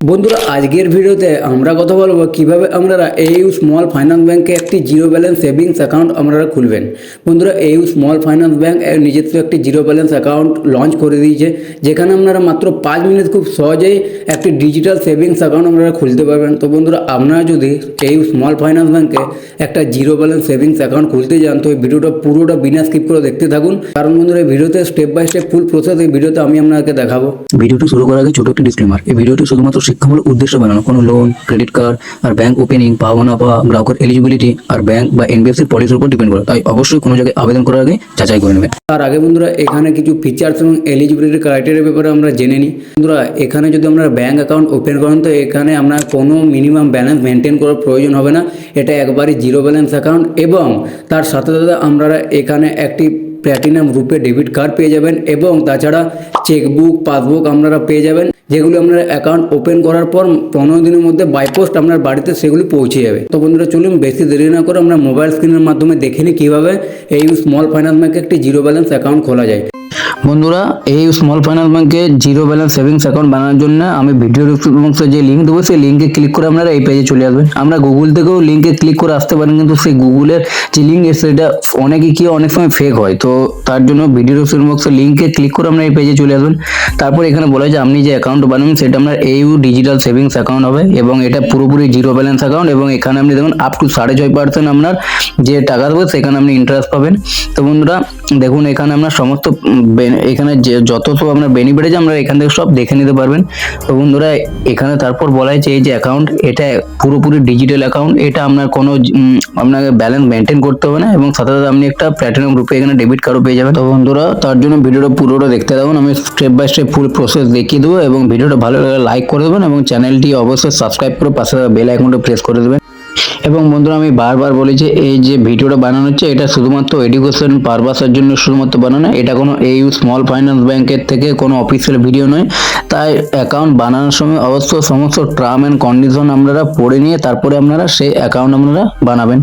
বন্ধুরা আজকের ভিডিওতে আমরা কথা বলবো কিভাবে আপনারা AU স্মল ফাইন্যান্স ব্যাংকে একটি জিরো ব্যালেন্স সেভিংস অ্যাকাউন্ট আপনারা খুলবেন। বন্ধুরা AU স্মল ফাইন্যান্স ব্যাংক নিজস্ব একটি জিরো ব্যালেন্স অ্যাকাউন্ট লঞ্চ করে দিয়েছে, যেখানে আপনারা মাত্র 5 মিনিট খুব সহজেই একটি ডিজিটাল সেভিংস অ্যাকাউন্ট আপনারা খুলতে পারবেন। তো বন্ধুরা আপনারা যদি AU স্মল ফাইন্যান্স ব্যাংকে একটা জিরো ব্যালেন্স সেভিংস অ্যাকাউন্ট খুলতে যান তো এই ভিডিওটা পুরোটা বিনা স্কিপ করে দেখতে থাকুন, কারণ বন্ধুরা এই ভিডিওতে step by step full process এই ভিডিওতে আমি আপনাকে দেখাবো। ভিডিওটি শুরু করার আগে ছোট একটি ডিসক্লেমার, এই ভিডিওটি শুধুমাত্র শিক্ষামূলক উদ্দেশ্যে বানানো। কোনো লোন, ক্রেডিট কার্ড আর ব্যাংক ওপেনিং, পাওয়া না পাওয়া, গ্রাহকের এলিজিবিলিটি আর ব্যাংক বা এনবিএফসির পলিসির উপর ডিপেন্ড করে, তাই অবশ্যই কোনো জায়গায় আবেদন করার আগে যাচাই করে নেবেন। তার আগে বন্ধুরা এখানে কিছু ফিচার্স এবং এলিজিবিলিটি ক্রাইটেরিয়ার ব্যাপারে আমরা জেনে নিই। বন্ধুরা এখানে যদি আপনারা ব্যাংক অ্যাকাউন্ট ওপেন করেন তো এখানে আপনার কোনো মিনিমাম ব্যালেন্স মেনটেন করার প্রয়োজন হবে না, এটা একবারই জিরো ব্যালেন্স অ্যাকাউন্ট। এবং তার সাথে সাথে আপনারা এখানে একটি প্ল্যাটিনাম রূপে ডেবিট কার্ড পেয়ে যাবেন এবং তাছাড়া চেকবুক, পাসবুক আপনারা পেয়ে যাবেন, যেগুলো আপনার অ্যাকাউন্ট ওপেন করার পর 15 দিনের মধ্যে বাইপোস্ট আপনার বাড়িতে সেগুলি পৌঁছে যাবে। তো বন্ধুরা চলুন বেশি দেরি না করে আমরা মোবাইল স্ক্রিনের মাধ্যমে দেখে নিই কীভাবে এই স্মল ফাইন্যান্স ব্যাংকে একটি জিরো ব্যালেন্স অ্যাকাউন্ট খোলা যায়। বন্ধুরা এই স্মল ফাইন্যান্স ব্যাংকে জিরো ব্যালেন্স সেভিংস অ্যাকাউন্ট বানানোর জন্য আমি ভিডিও ডিসক্রিপশনে যে লিঙ্ক দেবো সেই লিঙ্কে ক্লিক করে আপনারা এই পেজে চলে আসবেন। আমরা গুগল থেকেও লিঙ্কে ক্লিক করে আসতে পারেন, কিন্তু সেই গুগলের যে লিঙ্ক সেটা অনেক সময় ফেক হয়। তো তার জন্য ভিডিও ডিসক্রিপশনে লিঙ্কে ক্লিক করে আমরা এই পেজে চলে আসবেন। তারপর এখানে বলা হয় যে আপনি যে অ্যাকাউন্ট বানাবেন সেটা আপনার AU ডিজিটাল সেভিংস অ্যাকাউন্ট হবে এবং এটা পুরোপুরি জিরো ব্যালেন্স অ্যাকাউন্ট এবং এখানে আপনি দেখুন আপ টু 6.5% আপনার যে টাকা দেবো সেখানে আপনি ইন্টারেস্ট পাবেন। তো বন্ধুরা দেখুন এখানে আপনার সমস্ত এখানে যে যত সব আপনার বেনিফিট আছে আমরা এখান থেকে সব দেখে নিতে পারবেন। তো বন্ধুরা এখানে তারপর বলা হয়েছে এই যে অ্যাকাউন্ট এটা পুরোপুরি ডিজিটাল অ্যাকাউন্ট, এটা আপনার কোনো আপনাকে ব্যালেন্স মেনটেন করতে হবে না এবং সাথে সাথে আপনি একটা প্ল্যাটিনাম রূপে এখানে ডেবিট কার্ডও পেয়ে যাবেন। তো বন্ধুরা তার জন্য ভিডিওটা পুরোটা দেখতে থাকুন, আমি step by step full process দেখিয়ে দেবো এবং ভিডিওটা ভালো লাগলে লাইক করে দেবেন এবং চ্যানেলটি অবশ্যই সাবস্ক্রাইব করে পাশে বেল আইকনটা প্রেস করে দেবেন। এবং বন্ধুরা আমি বারবার বলি যে এই যে ভিডিওটা বানানো হচ্ছে এটা শুধুমাত্র এডুকেশন পারপাসের জন্য শুধুমাত্র বানানো, এটা কোনো AU স্মল ফাইন্যান্স ব্যাংকের থেকে কোনো অফিসিয়াল ভিডিও নয়। তাই অ্যাকাউন্ট বানানোর সময় অবশ্যই সমস্ত টার্ম অ্যান্ড কন্ডিশন আপনারা পড়ে নিয়ে তারপরে আপনারা সেই অ্যাকাউন্ট আপনারা বানাবেন।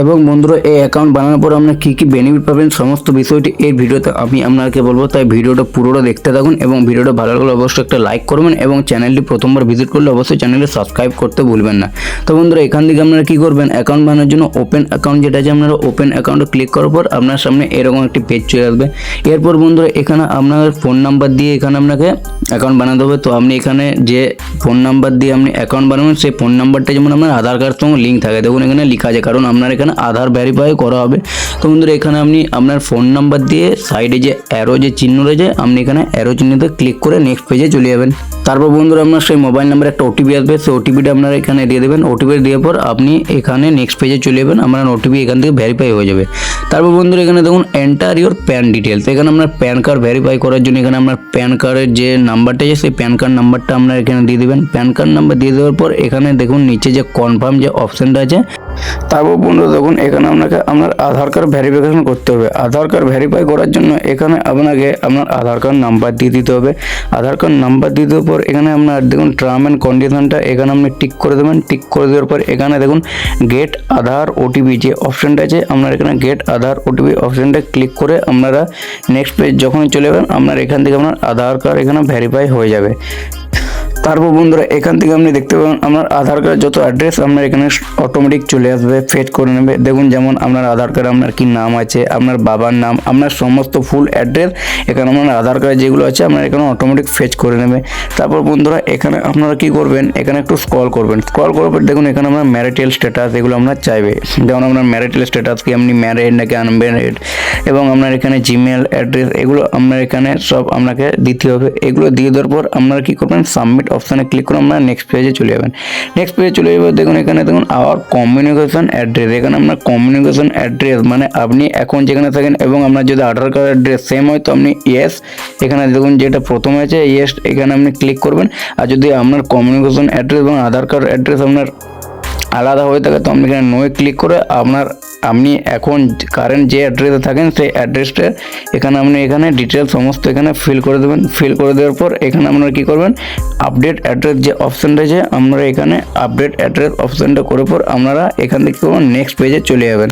এবং বন্ধুরা এই অ্যাকাউন্ট বানানোর পর আপনারা কী কী বেনিফিট পাবেন সমস্ত বিষয়টি এই ভিডিওতে আমি আপনাকে বলবো, তাই ভিডিওটা পুরোটা দেখতে থাকুন এবং ভিডিওটা ভালো লাগলে অবশ্যই একটা লাইক করবেন এবং চ্যানেলটি প্রথমবার ভিজিট করলে অবশ্যই চ্যানেলটি সাবস্ক্রাইব করতে ভুলবেন না। তো বন্ধুরা এখান থেকে আপনারা কী করবেন, অ্যাকাউন্ট বানানোর জন্য ওপেন অ্যাকাউন্ট যেটা আছে আপনারা ওপেন অ্যাকাউন্টে ক্লিক করার পর আপনার সামনে এরকম একটি পেজ চলে আসবে। এরপর বন্ধুরা এখানে আপনার ফোন নাম্বার দিয়ে এখানে আপনাকে অ্যাকাউন্ট বানাতে হবে। তো আপনি এখানে যে ফোন নাম্বার দিয়ে আপনি অ্যাকাউন্ট বানাবেন সেই ফোন নাম্বারটা যেমন আপনার আধার কার্ড সঙ্গে লিঙ্ক থাকে, দেখুন এখানে লেখা আছে, কারণ আপনার এখানে আধার ভেরিফাই করা হবে। তো বন্ধুরা এখানে আপনি আপনার ফোন নাম্বার দিয়ে সাইডে যে অ্যারো যে চিহ্ন রয়েছে আপনি এখানে অ্যারো চিহ্নতে ক্লিক করে নেক্সট পেজে চলে যাবেন। তারপর বন্ধুরা আপনার সেই মোবাইল নাম্বারে একটা ওটিপি আসবে, সেই ওটিপিটা আপনারা এখানে দিয়ে দেবেন। ওটিপি দেওয়ার পর আপনি এখানে নেক্সট পেজে চলে যাবেন, আপনার ওটিপি এখান থেকে ভেরিফাই হয়ে যাবে। তারপর বন্ধুরা এখানে দেখুন এন্টার ইউর প্যান ডিটেলস, এখানে আপনার প্যান কার্ড ভেরিফাই করার জন্য এখানে আপনার প্যান কার্ডের যে নাম্বারটা আছে সেই প্যান কার্ড নাম্বারটা আপনারা এখানে দিয়ে দেবেন। প্যান কার্ড নাম্বার দিয়ে দেওয়ার পর এখানে দেখুন নিচে যে কনফার্ম যে অপশানটা আছে, তারপর বন্ধুরা দেখুন এখানে আপনাকে আপনার আধার কার্ড ভেরিফিকেশন করতে হবে। আধার কার্ড ভেরিফাই করার জন্য এখানে আপনাকে আপনার আধার কার্ড নাম্বার দিয়ে দিতে হবে। আধার কার্ড নাম্বার দিয়ে দেওয়ার পর এখানে আপনার দেখুন টার্ম অ্যান্ড কন্ডিশনটা এখানে আপনি টিক করে দেবেন। টিক করে দেওয়ার পর এখানে দেখুন গেট আধার ওটিপি যে অপশানটা আছে আপনার এখানে গেট আধার ওটিপি অপশানটা ক্লিক করে আপনারা নেক্সট পেজ যখন চলে যাবেন আপনার এখান থেকে আপনার আধার কার্ড এখানে ভেরিফাই হয়ে যাবে। তারপর বন্ধুরা এখান থেকে আপনি দেখতে পাবেন আপনার আধার কার্ড যত অ্যাড্রেস আপনার এখানে অটোমেটিক চলে আসবে, ফেচ করে নেবে। দেখুন যেমন আপনার আধার কার্ডে আপনার কি নাম আছে, আপনার বাবার নাম, আপনার সমস্ত ফুল অ্যাড্রেস এখানে আপনার আধার কার্ডে যেগুলো আছে আপনার এখানে অটোমেটিক ফেচ করে নেবে। তারপর বন্ধুরা এখানে আপনারা কি করবেন, এখানে একটু স্ক্রল করবেন। স্ক্রল করার পর দেখুন এখানে আপনার ম্যারিটাল স্ট্যাটাস এগুলো আপনার চাইবে, যেমন আপনার ম্যারিটাল স্ট্যাটাস কি আপনি ম্যারিড নাকি আনম্যারিড এবং আপনার এখানে জিমেল অ্যাড্রেস এগুলো আপনার এখানে সব আপনাকে দিতে হবে। এগুলো দিয়ে দেওয়ার পর আপনারা কি করবেন, সাবমিট অপশানে ক্লিক করে আপনারা নেক্সট পেজে চলে যাবেন। নেক্সট পেজে চলে যাবে দেখুন এখানে দেখুন আওয়ার কমিউনিকেশন অ্যাড্রেস, এখানে আপনার কমিউনিকেশন অ্যাড্রেস মানে আপনি এখন যেখানে থাকেন এবং আপনার যদি আধার কার্ড অ্যাড্রেস সেম হয় তো আপনি ইয়েস এখানে দেখুন যেটা প্রথমে আছে ইয়েস এখানে আপনি ক্লিক করবেন। আর যদি আপনার কমিউনিকেশন অ্যাড্রেস এবং আধার কার্ড অ্যাড্রেস আপনার আলাদা হয়ে থাকে তো আপনি এখানে নোয়ে ক্লিক করে আপনি এখন কারেন্ট যে অ্যাড্রেসে থাকেন সেই অ্যাড্রেসটা এখানে আপনি এখানে ডিটেলস সমস্ত এখানে ফিল করে দেবেন। ফিল করে দেওয়ার পর এখানে আপনারা কী করবেন, আপডেট অ্যাড্রেস যে অপশানটা আছে আপনারা এখানে আপডেট অ্যাড্রেস অপশানটা করার পর আপনারা এখান থেকে নেক্সট পেজে চলে যাবেন।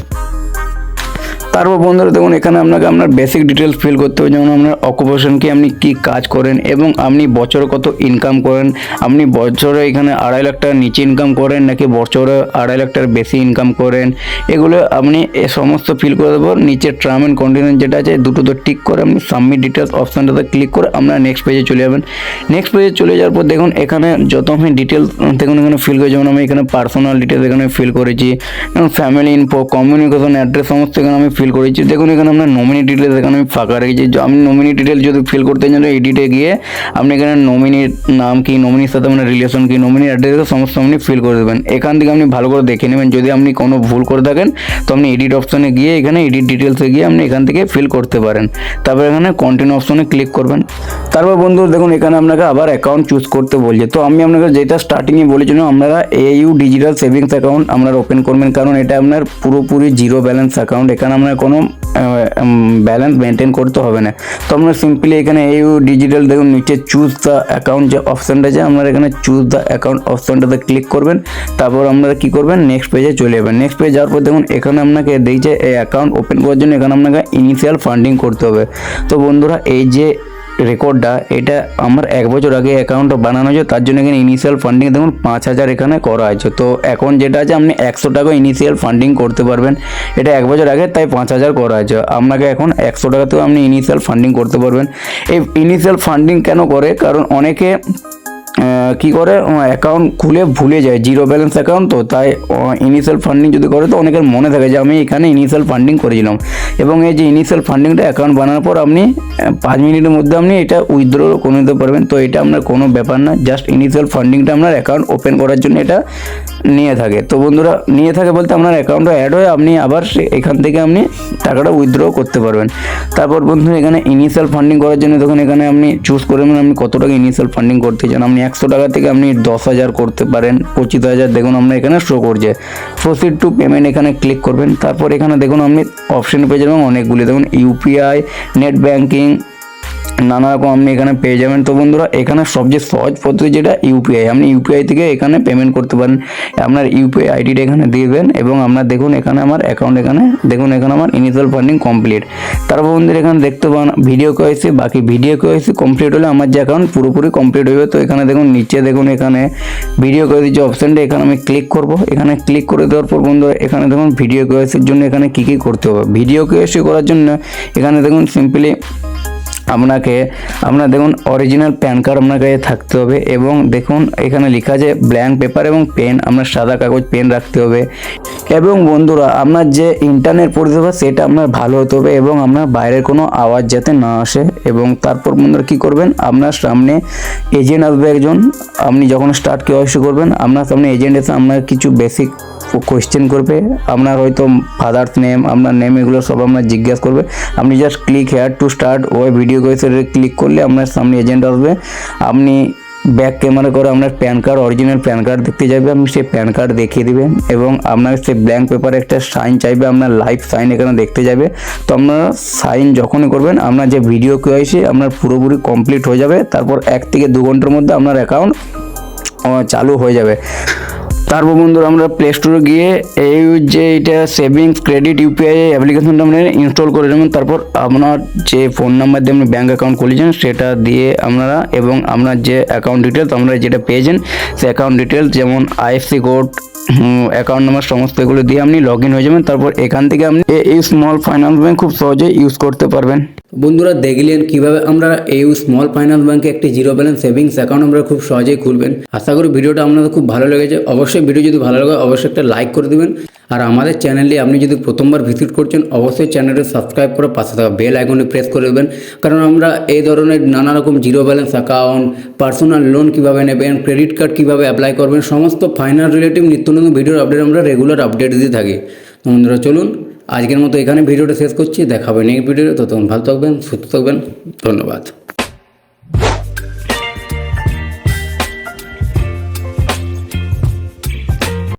তারপর বন্ধুরা দেখুন এখানে আপনাকে আপনার বেসিক ডিটেলস ফিল করতে হবে, যেমন আপনার অকুপেশন কি, আপনি কি কাজ করেন এবং আপনি বছরে কত ইনকাম করেন, আপনি বছরে এখানে 2.5 লাখ টাকার নিচে ইনকাম করেন নাকি বছরে 2.5 লাখ টাকার বেশি ইনকাম করেন, এগুলো আপনি এ সমস্ত ফিল করে দেবো। নিচে টার্ম অ্যান্ড কন্ডিশন যেটা আছে দুটোতে টিক করে আপনি সাবমিট ডিটেলস অপশানটাতে ক্লিক করে আপনারা নেক্সট পেজে চলে যাবেন। নেক্সট পেজে চলে যাওয়ার পর দেখুন এখানে যত আমি ডিটেলস দেখুন এখানে ফিল করে, যেমন আমি এখানে পার্সোনাল ডিটেলস এখানে ফিল করেছি, ফ্যামিলি ইনফো, কমিউনিকেশন অ্যাড্রেস সমস্ত এখানে আমি ফিল করেছি। দেখুন এখানে আপনার নমিনি ডিটেলস এখানে আমি ফাঁকা রেখেছি। আমি নমিনি ডিটেলস যদি ফিল করতে চান এডিটে গিয়ে আপনি এখানে নমিনির নাম কি, নমিনির সাথে আপনার রিলেশন কি, নমিনির অ্যাড্রেস সমস্ত আপনি ফিল করে দেবেন। এখান থেকে আপনি ভালো করে দেখে নেবেন, যদি আপনি কোনো ভুল করে থাকেন তো আপনি এডিট অপশানে গিয়ে এখানে এডিট ডিটেলসে গিয়ে আপনি এখান থেকে ফিল করতে পারেন। তারপর এখানে কন্টিনিউ অপশানে ক্লিক করবেন। তারপর বন্ধু দেখুন এখানে আপনাকে আবার অ্যাকাউন্ট চুজ করতে বলছে। তো আমি আপনাকে যেটা স্টার্টিংয়ে বলেছিলাম আপনারা AU ডিজিটাল সেভিংস অ্যাকাউন্ট আপনারা ওপেন করবেন, কারণ এটা আপনার পুরোপুরি জিরো ব্যালেন্স অ্যাকাউন্ট, এখানে আপনার কোনো ব্যালেন্স মেনটেন করতে হবে না। তো আপনার সিম্পলি এখানে AU ডিজিটাল দেখুন নিচে চুজ দ্য অ্যাকাউন্ট যে অপশানটা আছে আপনারা এখানে চুজ দ্য অ্যাকাউন্ট অপশানটাতে ক্লিক করবেন। তারপর আপনারা কী করবেন, নেক্সট পেজে চলে যাবেন। নেক্সট পেজে যাওয়ার পর দেখুন এখানে আপনাকে দেখছে এই অ্যাকাউন্ট ওপেন করার জন্য এখানে আপনাকে ইনিশিয়াল ফান্ডিং করতে হবে। তো বন্ধুরা এই যে রেকর্ডটা এটা আমার 1 বছর আগে অ্যাকাউন্টটা বানানো হয়েছে, তার জন্য এখানে ইনিশিয়াল ফান্ডিং দেখুন 5,000 এখানে করা আছে। তো এখন যেটা আছে আপনি 100 টাকা ইনিশিয়াল ফান্ডিং করতে পারবেন, এটা 1 বছর আগে তাই 5,000 করা আছে। আপনাকে এখন 100 টাকাতেও আপনি ইনিশিয়াল ফান্ডিং করতে পারবেন। এই ইনিশিয়াল ফান্ডিং কেন করে, কারণ অনেকে কি করে অ্যাকাউন্ট খুলে ভুলে যায়, জিরো ব্যালেন্স অ্যাকাউন্ট, তো তাই ইনিশিয়াল ফান্ডিং যদি করে তো অনেকের মনে থাকে যে আমি এখানে ইনিশিয়াল ফান্ডিং করেছিলাম। এবং এই যে ইনিশিয়াল ফান্ডিংটা অ্যাকাউন্ট বানানোর পর আপনি 5 মিনিটের মধ্যে আপনি এটা উইথড্র করে নিতে পারবেন। তো এটা আপনার কোনো ব্যাপার না, জাস্ট ইনিশিয়াল ফান্ডিংটা আপনার অ্যাকাউন্ট ওপেন করার জন্য এটা নিয়ে থাকে। তো বন্ধুরা নিয়ে থাকে বলতে আপনার অ্যাকাউন্টে অ্যাড হয়ে আপনি আবার এখান থেকে আপনি টাকাটা উইথড্র করতে পারবেন। তারপর বন্ধু এখানে ইনিশিয়াল ফান্ডিং করার জন্য দেখুন এখানে আপনি চুজ করবেন আপনি কত টাকা ইনিশিয়াল ফান্ডিং করতে চান। আপনি 100 টাকা থেকে আপনি 10,000 করতে পারেন, 25,000 দেখুন আমরা এখানে শো করছে। প্রসিড টু পেমেন্ট এখানে ক্লিক করবেন। তারপর এখানে দেখুন আপনি অপশন পেয়ে যাবেন অনেকগুলি, দেখুন UPI, নেট ব্যাঙ্কিং, নানা রকম আপনি এখানে পেয়ে যাবেন। তো বন্ধুরা এখানে সবচেয়ে সহজ পদ্ধতি যেটা UPI, আপনি UPI থেকে এখানে পেমেন্ট করতে পারেন। আপনার UPI আইডিটা এখানে দিবেন এবং আপনার দেখুন এখানে আমার অ্যাকাউন্ট এখানে দেখুন এখানে আমার ইনিশিয়াল ফান্ডিং কমপ্লিট। তারপর বন্ধুরা এখানে দেখতে পান ভিডিও KYC, বাকি ভিডিও KYC কমপ্লিট হলে আমার যে অ্যাকাউন্ট পুরোপুরি কমপ্লিট হয়ে যাবে। তো এখানে দেখুন নিচে দেখুন এখানে ভিডিও KYC যে অপশানটা এখানে আমি ক্লিক করব। এখানে ক্লিক করে দেওয়ার পর বন্ধুরা এখানে দেখুন ভিডিও KYCর জন্য এখানে কী কী করতে হবে। ভিডিও KYC করার জন্য এখানে দেখুন সিম্পলি আপনার দেখুন অরিজিনাল প্যান কার্ড আপনার কাছে থাকতে হবে এবং দেখুন এখানে লেখা আছে ব্ল্যাঙ্ক পেপার এবং পেন, আপনার সাদা কাগজ পেন রাখতে হবে। এবং বন্ধুরা আপনার যে ইন্টারনেট পরিষেবা সেটা আপনার ভালো হতে হবে এবং আপনার বাইরের কোনো আওয়াজ যাতে না আসে। এবং তারপর বন্ধুরা কী করবেন, আপনার সামনে এজেন্ট আসবে একজন, আপনি যখন স্টার্ট KYC করবেন আপনার সামনে এজেন্ট এসে আপনার কিছু বেসিক কোয়েশ্চেন করবে, আপনার হয়তো ফাদার্স নেম, আপনার নেম, এগুলো সব আপনার জিজ্ঞাসা করবে। আপনি just click here to start ওই ভিডিও KYC ক্লিক করলে আপনার সামনে এজেন্ট আসবে। আপনি ব্যাক ক্যামেরা করে আপনার pan card, original pan card দেখতে যাবে, আপনি সেই প্যান কার্ড দেখিয়ে দিবেন এবং আপনার সেই ব্ল্যাঙ্ক পেপারে একটা সাইন চাইবে, আপনার লাইভ সাইন এখানে দেখতে যাবে। তো আপনারা সাইন যখনই করবেন আপনার যে ভিডিও KYC আপনার পুরোপুরি কমপ্লিট হয়ে যাবে। তারপর 1 থেকে 2 ঘন্টার মধ্যে আপনার অ্যাকাউন্ট চালু হয়ে যাবে। তারপর বন্ধুরা আমরা প্লে স্টোরে গিয়ে এই যে এটা সেভিংস ক্রেডিট UPI অ্যাপ্লিকেশনটা আমরা ইনস্টল করে নেবেন। তারপর আপনার যে ফোন নাম্বার দিয়ে আপনি ব্যাঙ্ক অ্যাকাউন্ট খুলেছেন সেটা দিয়ে আপনারা এবং আপনার যে অ্যাকাউন্ট ডিটেলস আপনারা যেটা পেয়েছেন সেই অ্যাকাউন্ট ডিটেলস যেমন IFSC কোড, অ্যাকাউন্ট নাম্বার সমস্ত এগুলো দিয়ে আপনি লগ ইন হয়ে যাবেন। তারপর এখান থেকে আপনি এই স্মল ফাইন্যান্স ব্যাঙ্ক খুব সহজে ইউজ করতে পারবেন। বন্ধুরা দেখলেন কিভাবে আমরা AU স্মল ফাইন্যান্স ব্যাঙ্কে একটি জিরো ব্যালেন্স সেভিংস অ্যাকাউন্ট আমরা খুব সহজেই খুলবেন। আশা করি ভিডিওটা আপনাদের খুব ভালো লেগেছে। অবশ্যই ভিডিও যদি ভালো লাগে অবশ্যই একটা লাইক করে দেবেন। আর আমাদের চ্যানেলে আপনি যদি প্রথমবার ভিজিট করছেন অবশ্যই চ্যানেলটি সাবস্ক্রাইব করে পাশে থাকা বেল আইকনে প্রেস করে দেবেন, কারণ আমরা এই ধরনের নানা রকম zero balance account, personal loan কীভাবে নেবেন, ক্রেডিট কার্ড কীভাবে অ্যাপ্লাই করবেন, সমস্ত ফাইন্যান্স রিলেটিভ নিত্য নতুন ভিডিওর আপডেট আমরা রেগুলার আপডেট দিয়ে থাকি। বন্ধুরা চলুন আজকের মতো এখানে ভিডিওটা শেষ করছি, দেখাবেন নেক্সট ভিডিওতে। ততক্ষণ ভালো থাকবেন, সুস্থ থাকবেন, ধন্যবাদ।